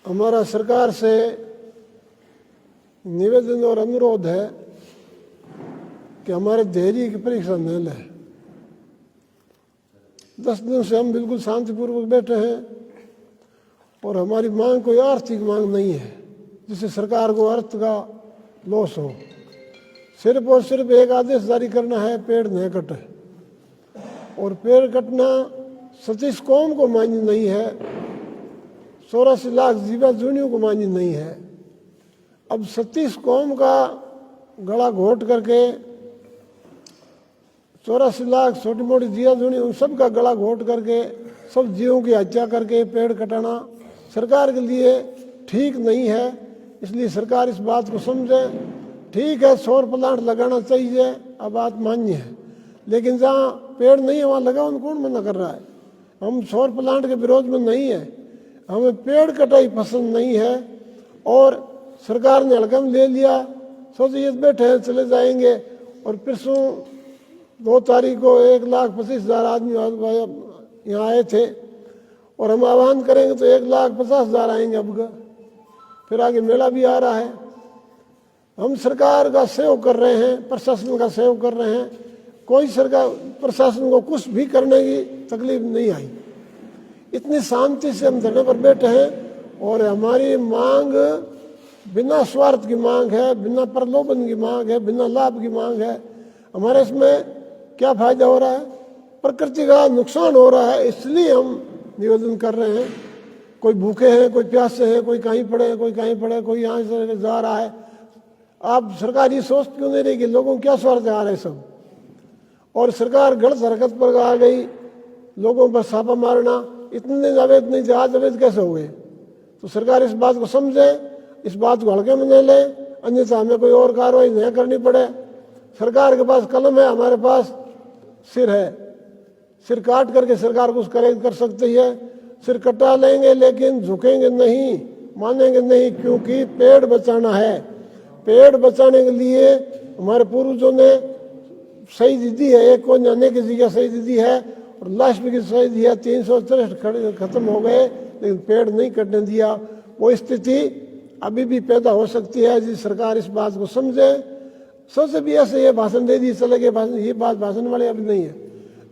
हमारा सरकार से निवेदन और अनुरोध है कि हमारे धैर्य की परीक्षा न लें। 10 दिन से हम बिल्कुल शांतिपूर्वक बैठे हैं और हमारी मांग कोई आर्थिक मांग नहीं है जिससे सरकार को अर्थ का लॉस हो। सिर्फ और सिर्फ एक आदेश जारी करना है, पेड़ न कटे। और पेड़ कटना सतीश कौम को मान्य नहीं है, 84 लाख जीवा जूनियों को मान्य नहीं है। अब सतीश कौम का गला घोट करके 84 लाख छोटी मोटी जीवा जूनी उन सब का गला घोट करके सब जीवों की हत्या करके पेड़ कटाना सरकार के लिए ठीक नहीं है। इसलिए सरकार इस बात को समझे। ठीक है, सौर प्लांट लगाना चाहिए, अब बात मान्य है, लेकिन जहाँ पेड़ नहीं है वहाँ लगाओ, कौन मना कर रहा है। हम सौर प्लांट के विरोध में नहीं है, हमें पेड़ कटाई पसंद नहीं है। और सरकार ने हल्का में ले लिया, सोचिए बैठे हैं चले जाएंगे। और परसों 2 तारीख को 1,25,000 आदमी यहाँ आए थे और हम आह्वान करेंगे तो 1,50,000 आएंगे। अब फिर आगे मेला भी आ रहा है। हम सरकार का सहयोग कर रहे हैं, प्रशासन का सहयोग कर रहे हैं। कोई सरकार प्रशासन को कुछ भी करने की तकलीफ नहीं आई। इतनी शांति से हम धरने पर बैठे हैं और हमारी मांग बिना स्वार्थ की मांग है, बिना प्रलोभन की मांग है, बिना लाभ की मांग है। हमारे इसमें क्या फायदा हो रहा है? प्रकृति का नुकसान हो रहा है, इसलिए हम निवेदन कर रहे हैं। कोई भूखे हैं, कोई प्यासे हैं, कोई कहीं पड़े हैं, कोई कहीं पड़े, कोई यहाँ से जा रहा है। आप सरकार ये सोच क्यों नहीं रही कि लोगों को क्या स्वार्थ आ रहे सब? और सरकार गलत हरकत पर आ गई, लोगों पर छापा मारना। इतने अवैध नहीं थे, आज अवैध कैसे हो गए? तो सरकार इस बात को समझे, इस बात को हल्के में नहीं ले, अन्यथा हमें कोई और कार्रवाई नहीं करनी पड़े। सरकार के पास कलम है, हमारे पास सिर है। सिर काट करके सरकार कुछ कर सकती है। सिर कटा लेंगे लेकिन झुकेंगे नहीं, मानेंगे नहीं, क्योंकि पेड़ बचाना है। पेड़ बचाने के लिए हमारे पूर्वजों ने शहीदी दी है। एक को जाने की जगह शहीदी दी है और लास्ट में की शहीदी है। 363 खत्म हो गए लेकिन पेड़ नहीं कटने दिया। वो स्थिति अभी भी पैदा हो सकती है जिस सरकार इस बात को समझे। सबसे भी ऐसे ये भाषण दे दी चले गए, भाषण ये बात भाषण वाले अभी नहीं है।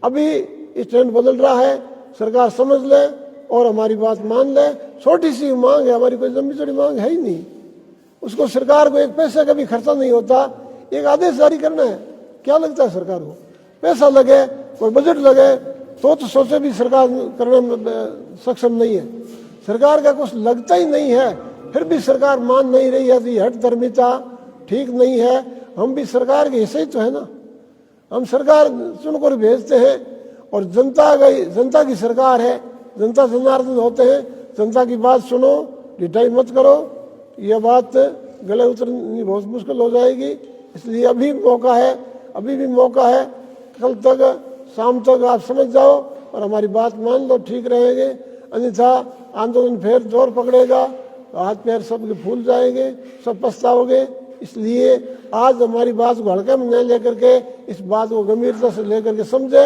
अभी ट्रेंड बदल रहा है, सरकार समझ ले और हमारी बात मान ले। छोटी सी मांग है हमारी, कोई लंबी चौड़ी मांग है ही नहीं। उसको सरकार को एक पैसे का भी खर्चा नहीं होता, एक आदेश जारी करना है। क्या लगता है सरकार को? पैसा लगे, कोई बजट लगे तो सोचे भी सरकार करने में सक्षम नहीं है। सरकार का कुछ लगता ही नहीं है, फिर भी सरकार मान नहीं रही है। तो हट धर्मिता ठीक नहीं है। हम भी सरकार के हिस्से ही तो है ना, हम सरकार चुनकर भेजते हैं और जनता की सरकार है। जनता जनार्दन होते हैं, जनता की बात सुनो, ढिठाई मत करो। यह बात गले उतरनी बहुत मुश्किल हो जाएगी। इसलिए अभी मौका है, अभी भी मौका है। कल तक शाम तक आप समझ जाओ और हमारी बात मान लो, ठीक रहेंगे। अन्यथा आंदोलन फिर जोर पकड़ेगा, हाथ पैर सबके फूल जाएंगे, सब पछताओगे। इसलिए आज हमारी बात को हल्के में न लेकर के इस बात को गंभीरता से लेकर के समझे,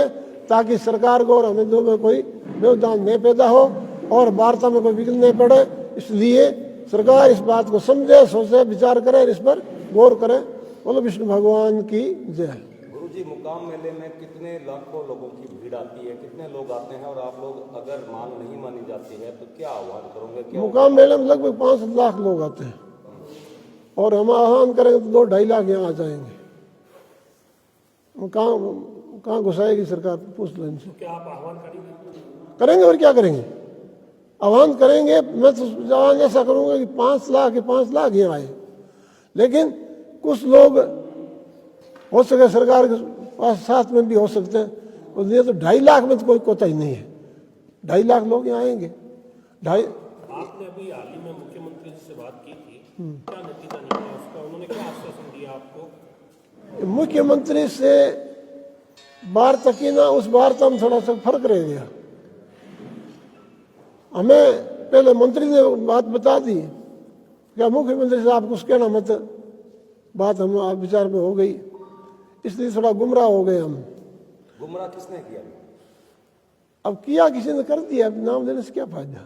ताकि सरकार को और हमें दो में कोई व्यवधान नहीं पैदा हो और वार्ता में कोई विघ्न नहीं पड़े। इसलिए सरकार इस बात को समझे, सोचे, विचार करे, इस पर गौर करे। बोलो विष्णु भगवान की जय। गुरुजी, मुकाम मेले में कितने लाखों लोगों की भीड़ आती है, कितने लोग आते हैं और आप लोग अगर मांग नहीं मानी जाती है तो क्या आह्वान करोगे? मुकाम मेले में लगभग 5 लाख लोग आते हैं और हम आह्वान करेंगे तो 2-2.5 लाख यहाँ आ जाएंगे। कहाँ घुसाएगी सरकार? पूछ लो इनसे। क्या आप आह्वान करेंगे और क्या करेंगे? आह्वान करेंगे। मैं तो आह्वान ऐसा करूंगा कि 5 लाख यहाँ आए, लेकिन कुछ लोग हो सके सरकार के पास साथ में भी हो सकते हैं। और ये तो 2.5 लाख में तो कोई कोताही नहीं है। 2.5 लाख लोग यहाँ आएंगे। आपने अभी हाल ही में मुख्यमंत्री जी से बात की थी, क्या नतीजा निकला उसका? उन्होंने क्या आश्वासन दिया आपको? मुख्यमंत्री से वार्ता की ना, उस वार्ता में थोड़ा सा फर्क रह गया। हमें पहले मंत्री ने बात बता दी, क्या मुख्यमंत्री से आप कुछ कहना मत, बात हम आप विचार में हो गई, इसलिए थोड़ा गुमराह हो गए हम। गुमराह किसने किया? अब किया किसी ने कर दिया, अब नाम देने से क्या फायदा?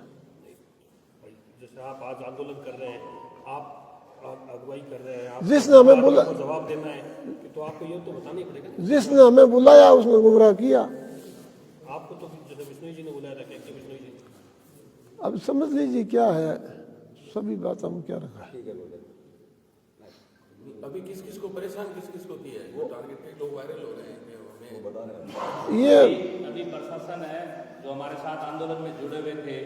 जैसे जैसे आप आज आंदोलन कर रहे हैं, आप अगुवाई कर रहे हैं, आप जिसने हमें बोला, को जवाब देना है कि तो आपको ये तो बताना ही पड़ेगा। जिसने हमें बुलाया उसने गुमराह किया। आपको तो बिश्नोई जी ने बुलाया था, क्या बिश्नोई जी? अब समझ लीजिए क्या है, सभी बात हम क्या रखा है। ठीक है बोले। अभी किस किस को परेशान किस किस को किया है? वो टारगेटेड लोग वायरल हो रहे हैं, वो बता रहे हैं। ये अभी प्रशासन है जो हमारे साथ आंदोलन में जुड़े हुए थे,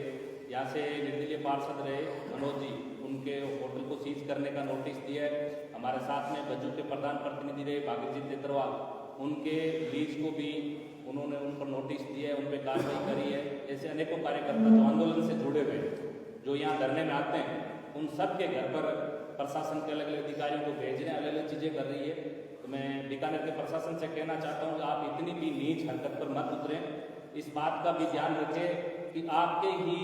यहाँ से निर्दलीय पार्षद रहे मनोज जी, उनके होटल को सीज करने का नोटिस दिया है। हमारे साथ में बज्जू के प्रधान प्रतिनिधि रहे भागीरजी तेतरवाल, उनके लीज को भी उन्होंने उन पर नोटिस दिया है, उन पर कार्रवाई करी है। ऐसे अनेकों कार्यकर्ता जो आंदोलन से जुड़े हुए जो यहाँ धरने में आते हैं, उन सब के घर पर प्रशासन के अलग अलग अधिकारियों को भेज रहे हैं, अलग अलग चीज़ें कर रही है। तो मैं बीकानेर के प्रशासन से कहना चाहता हूँ कि आप इतनी भी नीच हरकत पर मत उतरें। इस बात का भी ध्यान रखें कि आपके ही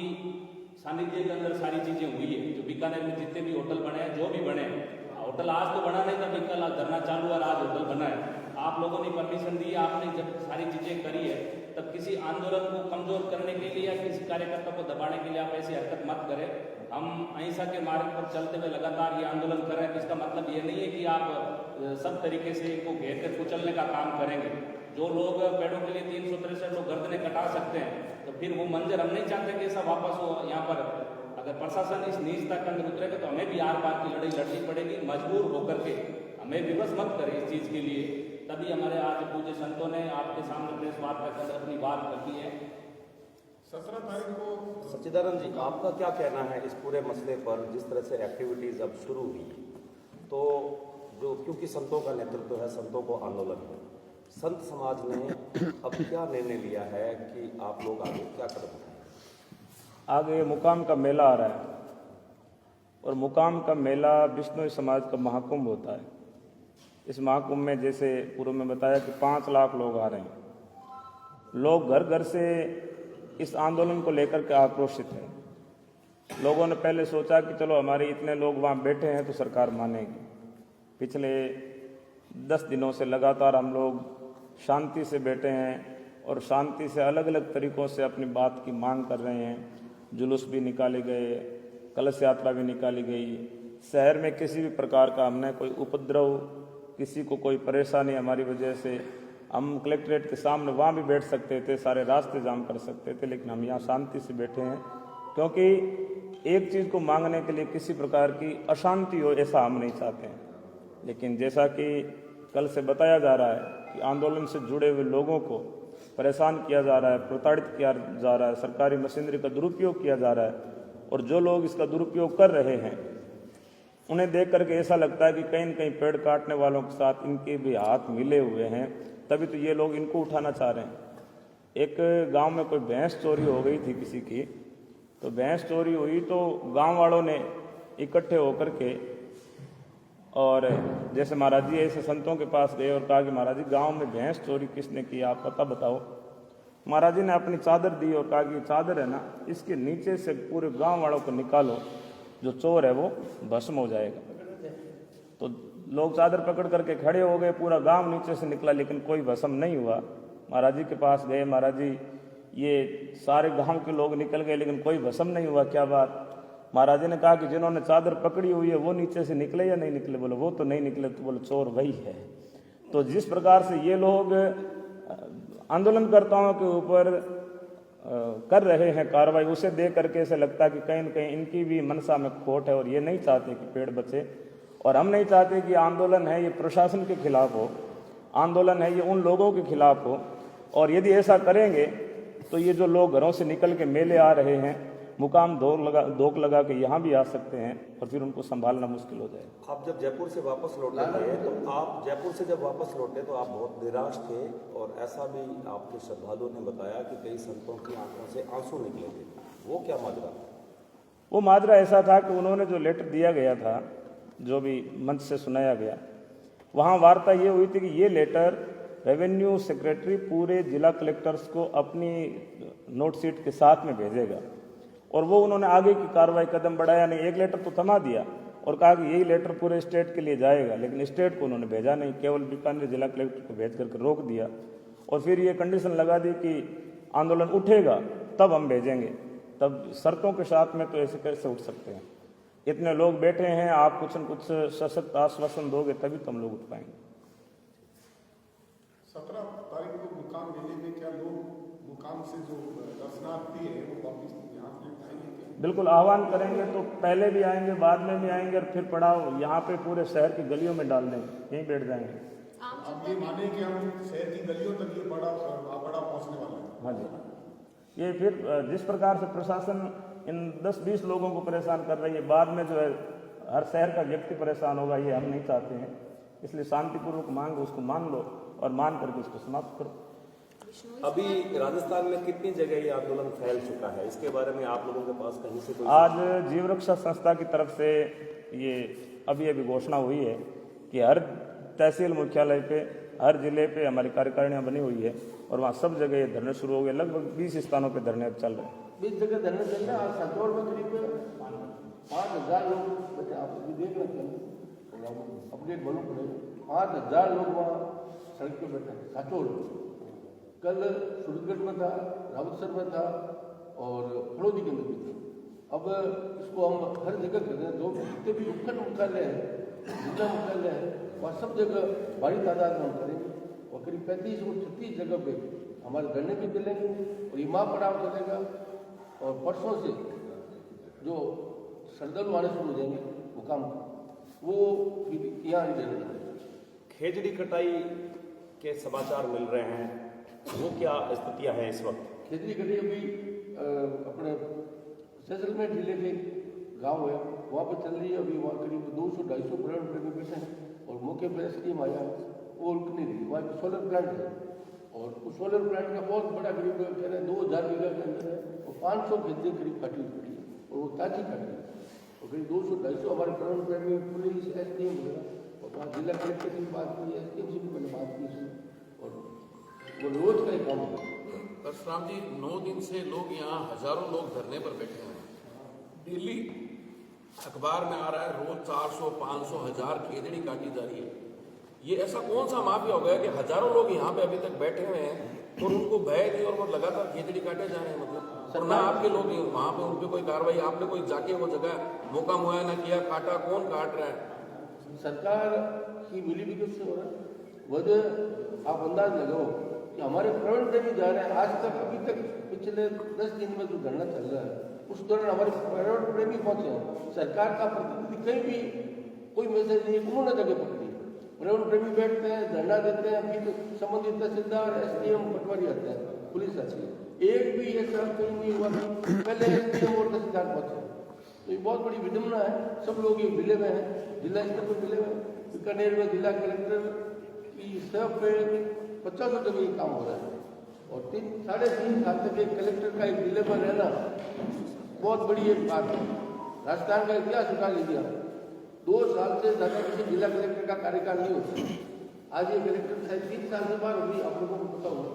सानिध्य के अंदर सारी चीज़ें हुई है। जो बीकानेर में जितने भी होटल बने हैं, जो भी बने हैं, होटल आज तो बना नहीं था, कल धरना चालू और आज होटल बना है। आप लोगों ने परमिशन दी, आपने जब सारी चीज़ें करी है, तब किसी आंदोलन को कमजोर करने के लिए या किसी कार्यकर्ता को दबाने के लिए आप ऐसी हरकत मत करें। हम अहिंसा के मार्ग पर चलते हुए लगातार ये आंदोलन कर रहे हैं, तो इसका मतलब ये नहीं है कि आप सब तरीके से इनको घेर कर कुचलने का काम करेंगे। जो लोग पेड़ों के लिए 363 लोग गर्दनें कटा सकते हैं, तो फिर वो मंजर हम नहीं चाहते कि ऐसा वापस हो। यहाँ पर अगर प्रशासन इस नीचता के अंदर उतरेगा तो हमें भी आर पार की लड़ाई लड़नी पड़ेगी, मजबूर होकर के। हमें विवश मत करें इस चीज़ के लिए। तभी हमारे आज पूज्य संतों ने आपके सामने प्रेस वार्ता कर अपनी बात रखी है। 17 तारीख को सच्चिदानंद जी, आपका क्या कहना है इस पूरे मसले पर? जिस तरह से एक्टिविटीज़ अब शुरू हुई, तो जो क्योंकि संतों का नेतृत्व है, संतों को आंदोलन है, संत समाज ने अब क्या निर्णय लिया है कि आप लोग आगे क्या कदम उठाएं? आगे मुकाम का मेला आ रहा है और मुकाम का मेला बिश्नोई समाज का महाकुंभ होता है। इस महाकुंभ में जैसे पूर्व में बताया कि 5 लाख लोग आ रहे हैं। लोग घर घर से इस आंदोलन को लेकर के आक्रोशित हैं। लोगों ने पहले सोचा कि चलो हमारे इतने लोग वहाँ बैठे हैं तो सरकार मानेगी। पिछले 10 दिनों से लगातार हम लोग शांति से बैठे हैं और शांति से अलग अलग तरीक़ों से अपनी बात की मांग कर रहे हैं। जुलूस भी निकाले गए, कलश यात्रा भी निकाली गई। शहर में किसी भी प्रकार का हमने कोई उपद्रव, किसी को कोई परेशानी हमारी वजह से, हम कलेक्ट्रेट के सामने वहाँ भी बैठ सकते थे, सारे रास्ते जाम कर सकते थे, लेकिन हम यहाँ शांति से बैठे हैं क्योंकि एक चीज़ को मांगने के लिए किसी प्रकार की अशांति हो ऐसा हम नहीं चाहते हैं। लेकिन जैसा कि कल से बताया जा रहा है कि आंदोलन से जुड़े हुए लोगों को परेशान किया जा रहा है, प्रताड़ित किया जा रहा है, सरकारी मशीनरी का दुरुपयोग किया जा रहा है, और जो लोग इसका दुरुपयोग कर रहे हैं उन्हें देख करके ऐसा लगता है कि कहीं न कहीं पेड़ काटने वालों के साथ इनके भी हाथ मिले हुए हैं, तभी तो ये लोग इनको उठाना चाह रहे हैं। एक गांव में कोई भैंस चोरी हो गई थी किसी की, तो भैंस चोरी हुई तो गांव वालों ने इकट्ठे होकर के, और जैसे महाराज जी ऐसे संतों के पास गए और कहा कि महाराज जी गाँव में भैंस चोरी किसने की, आप पता बताओ। महाराज जी ने अपनी चादर दी और कहा कि चादर है ना, इसके नीचे से पूरे गांव वालों को निकालो, जो चोर है वो भस्म हो जाएगा। तो लोग चादर पकड़ करके खड़े हो गए, पूरा गांव नीचे से निकला, लेकिन कोई भस्म नहीं हुआ। महाराज जी के पास गए, महाराज जी ये सारे गांव के लोग निकल गए लेकिन कोई भस्म नहीं हुआ, क्या बात? महाराज जी ने कहा कि जिन्होंने चादर पकड़ी हुई है वो नीचे से निकले या नहीं निकले? बोले वो तो नहीं निकले। तो बोले चोर वही है। तो जिस प्रकार से ये लोग आंदोलनकर्ताओं के ऊपर कर रहे हैं कार्रवाई, उसे देख करके ऐसे लगता है कि कहीं न कहीं इनकी भी मनसा में खोट है और ये नहीं चाहते कि पेड़ बचे। और हम नहीं चाहते कि आंदोलन है ये प्रशासन के खिलाफ हो, आंदोलन है ये उन लोगों के खिलाफ हो। और यदि ऐसा करेंगे तो ये जो लोग घरों से निकल के मेले आ रहे हैं, मुकाम धोख लगा के यहाँ भी आ सकते हैं और फिर उनको संभालना मुश्किल हो जाएगा। आप जब जयपुर से वापस लौटे थे, तो आप जयपुर से जब वापस लौटे तो आप बहुत निराश थे, और ऐसा भी आपके श्रद्धालुओं ने बताया कि कई संतों की आंखों से आंसू निकले थे। वो क्या माजरा? वो माजरा ऐसा था कि उन्होंने जो लेटर दिया गया था, जो भी मंच से सुनाया गया, वहाँ वार्ता ये हुई थी कि ये लेटर रेवेन्यू सेक्रेटरी पूरे जिला कलेक्टर्स को अपनी नोट शीट के साथ में भेजेगा, और वो उन्होंने आगे की कार्रवाई कदम बढ़ाया नहीं। एक लेटर तो थमा दिया और कहा कि यही लेटर पूरे स्टेट के लिए जाएगा, लेकिन स्टेट को उन्होंने भेजा नहीं, केवल बीकानेर जिला कलेक्टर को भेज करके रोक दिया। और फिर ये कंडीशन लगा दी कि आंदोलन उठेगा तब हम भेजेंगे। तब शर्तों के साथ में तो ऐसे कैसे उठ सकते हैं? इतने लोग बैठे हैं, आप कुछ न कुछ सशक्त आश्वासन दोगे तभी तो हम लोग उठ पाएंगे। 17 तारीख को मुकाम मेले में क्या लोग मुकाम से जो दर्शनार्थी है वो वापिस यहाँ से आएंगे क्या? बिल्कुल आह्वान करेंगे तो पहले भी आएंगे, बाद में भी आएंगे, और फिर पड़ाव यहाँ पे पूरे शहर की गलियों में डाल देंगे, यहीं बैठ जाएंगे। अब ये माने कि हम शहर की गलियों तक ये बड़ा पहुँचने वाला है। हाँ जी, ये फिर जिस प्रकार से प्रशासन इन 10-20 लोगों को परेशान कर रही है, बाद में जो है हर शहर का व्यक्ति परेशान होगा, ये हम नहीं चाहते हैं। इसलिए शांतिपूर्वक मांग उसको मान लो और मान करके इसको समाप्त करो। अभी राजस्थान में कितनी जगह ये आंदोलन फैल चुका है, इसके बारे में आप लोगों के पास कहीं से कोई? आज जीव रक्षा संस्था की तरफ से ये अभी घोषणा हुई है कि हर तहसील मुख्यालय पे, हर जिले पे हमारी कार्यकारिणियाँ बनी हुई है और वहाँ सब जगह ये धरने शुरू हो गए। लगभग 20 स्थानों पे धरने अब चल रहे हैं। 20 जगह धरने चल रहे हैं। आज सतौड़ में करीब 5,000 लोग बचे, आप भी देख रहे हैं, अपडेट मालूम पड़ेगा। 5,000 लोग वहाँ सड़क पे बैठे हैं। सतौड़ कल सूरजगढ़ में था, रावतसर में था और फड़ौदी के अंदर भी था। अब इसको हम हर जगह कर रहे हैं। जो जितने भी उपखंड मुख्यालय है, जिला मुख्यालय है, वहाँ सब जगह बड़ी तादाद में हम करेंगे और करीब 35 और 36 जगह पे हमारे धरने भी चलेंगे और ये पड़ाव चलेगा। और परसों से जो श्रद्धालु आने शुरू हो जाएंगे मुकाम वो यहाँ नहीं रहने। खेजड़ी कटाई के समाचार मिल रहे हैं, वो क्या स्थितियां हैं इस वक्त? खेजड़ी कटाई अभी अपने जैसलमेर जिले के गांव है वहाँ पर चल रही है। अभी वहाँ करीब 200-250 पर्यावरण प्रेमी बैठे हैं और मौके पर स्कीम आया वो रुक नहीं रही। वहाँ सोलर प्लांट है और उस सोलर प्लांट का बहुत बड़ा करीब कह रहे हैं 2000 बीघा के अंदर है और 500 खेतें करीब काटी हुई पड़ी है और वो ताजी काटी है और करीब 200-250 हमारे पर्यावरण प्रेमी पुलिस SDM वगैरह और वहाँ जिला कलेक्टर से भी बात की, SDM से भी मैंने बात की इसमें और वो रोज का ही काम है। परशुराम जी, 9 दिन से लोग यहाँ हजारों लोग धरने पर बैठे हैं। डेली अखबार में आ रहा है रोज 400, 500, 1000 खेजड़ी काटी जा रही है। ये ऐसा कौन सा माफिया हो गया कि हजारों लोग यहाँ पे अभी तक बैठे हुए हैं और उनको भय नहीं और वो लगातार खेजड़ी काटे जा रहे हैं? मतलब ना आपके लोग वहाँ पे उन पर कोई कार्रवाई, आपने कोई जाके वो जगह मौका मुआयना किया, काटा? कौन काट रहा है? सरकार की मिलीभगत से हो रहा है। वजह आप अंदाज लगाओ कि हमारे पर्यावरण प्रेमी जा रहे हैं। आज तक अभी तक पिछले 10 दिन में जो धरना चल रहा है उस दौरान हमारे पर्यावरण प्रेमी पहुंचे हैं। सरकार का प्रतिनिधि कहीं भी कोई मैसेज नहीं, उन्होंने जगह पकड़ी। पर्यावरण प्रेमी बैठते हैं, धरना देते हैं, फिर संबंधित तहसीलदार, SDM, पटवारी आते हैं, पुलिस आती है। एक भी ऐसा कहीं नहीं हुआ कि पहले SDM और तहसीलदार पहुंचे। तो ये बहुत बड़ी विडम्बना है। सब लोग ये मिले हुए हैं, जिला स्तर पर मिले हुए हैं। बीकानेर में जिला कलेक्टर की सब पे 50 जगह ये काम हो रहा है और 3-3.5 साल तक एक कलेक्टर का एक जिले में रहना बहुत बड़ी एक बात है। राजस्थान का इतिहास उठा लीजिए, 2 साल से ज़्यादा किसी जिला कलेक्टर का कार्यकाल नहीं होता। आज ये कलेक्टर शायद 3 साल से बाहर होगी, आप लोगों को पता होगा।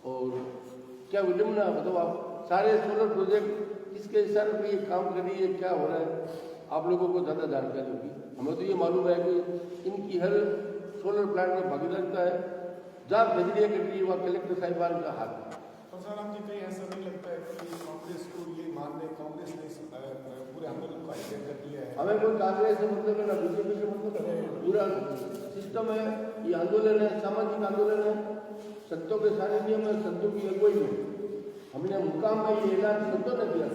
और क्या विडम्बना, मतलब आप सारे सोलर प्रोजेक्ट किसके इशारे पर ये काम कर रही है, क्या हो रहा है, आप लोगों को ज़्यादा जानकारी होगी। हमें तो ये मालूम है कि इनकी हर सोलर प्लांट में भागीदारिता है। जहाँ भेजरिया कट रही है वहाँ कलेक्टर साहिबान का हाथ है। परशुराम जी, कहीं ऐसा नहीं लगता है कि कांग्रेस को ये मानने, कांग्रेस ने पूरे आंदोलन को हाईलाइट कर दिया है? हमें कोई कांग्रेस से मतलब है ना BJP से मतलब है। पूरा सिस्टम है, ये आंदोलन है, सामाजिक आंदोलन है, संतों के सानिध्य में, संतों की अगुवाई में। हमने मुकाम में ये ऐलान संतों ने किया,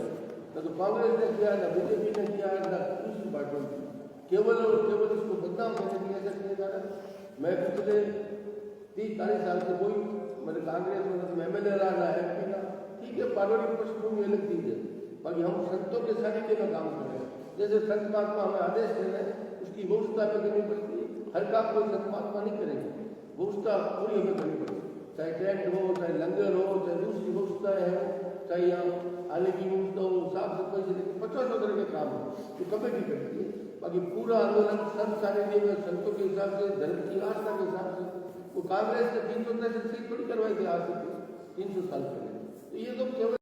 न तो कांग्रेस ने किया, न BJP ने किया, न दूसरी पार्टियों ने। केवल और केवल इसको बदनाम करने के लिए ऐसा किया जा रहा है। मैं पिछले 30-40 साल से कोई मैंने कांग्रेस में MLA रहा ना MP का, ठीक है, पारिवारिक पृष्ठभूमि अलग चीज है, बाकी हम संतों के सानिध्य में काम कर रहे हैं। जैसे संत महात्मा हमें आदेश दे रहे हैं, उसकी व्यवस्था हमें करनी पड़ती है। हर काम कोई संत महात्मा नहीं करेंगे, व्यवस्था पूरी हमें करनी पड़ेगी। चाहे टेंट हो, चाहे लंगर हो, चाहे दूसरी व्यवस्थाएं हो, चाहे यहाँ आने की व्यवस्था हो, साफ सफाई से लेकर 50 तरह के काम हो, तो कमेटी करती है। बाकी पूरा आंदोलन संत सानिध्य में, संतों के हिसाब से, धर्म की आस्था के हिसाब से। वो कांग्रेस ने 363 थोड़ी करवाई थी आज से 300 साल पहले। तो ये तो केवल